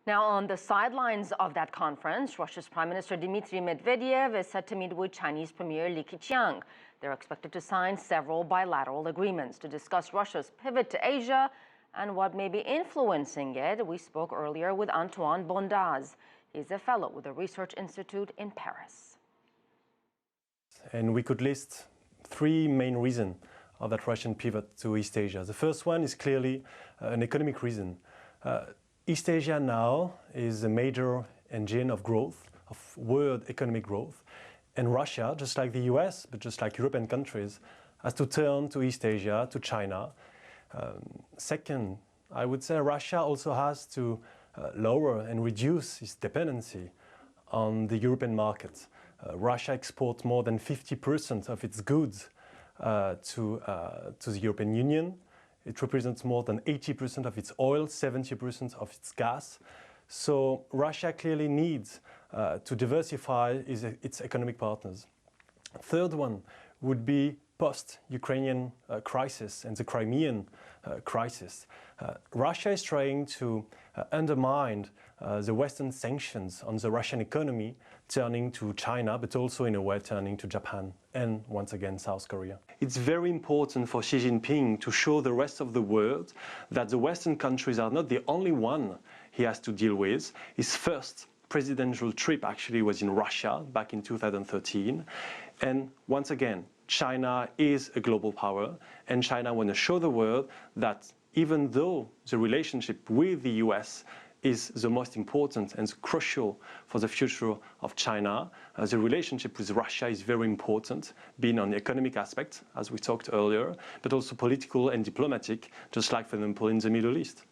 Now, on the sidelines of that conference, Russia's Prime Minister Dmitry Medvedev is set to meet with Chinese Premier Li Keqiang. They're expected to sign several bilateral agreements to discuss Russia's pivot to Asia and what may be influencing it. We spoke earlier with Antoine Bondaz. He's a fellow with the Research Institute in Paris. And we could list three main reasons of that Russian pivot to East Asia. The first one is clearly an economic reason. East Asia now is a major engine of growth, of world economic growth. And Russia, just like the US, but just like European countries, has to turn to East Asia, to China. Second, I would say Russia also has to lower and reduce its dependency on the European market. Russia exports more than 50% of its goods to the European Union. It represents more than 80% of its oil, 70% of its gas. So Russia clearly needs to diversify its economic partners. Third one would be post-Ukrainian crisis and the Crimean crisis. Russia is trying to undermine the Western sanctions on the Russian economy, turning to China, but also in a way turning to Japan and once again South Korea. It's very important for Xi Jinping to show the rest of the world that the Western countries are not the only one he has to deal with. His first presidential trip actually was in Russia back in 2013. And once again, China is a global power, and China wants to show the world that even though the relationship with the US is the most important and crucial for the future of China, the relationship with Russia is very important, being on the economic aspect, as we talked earlier, but also political and diplomatic, just like, for example, in the Middle East.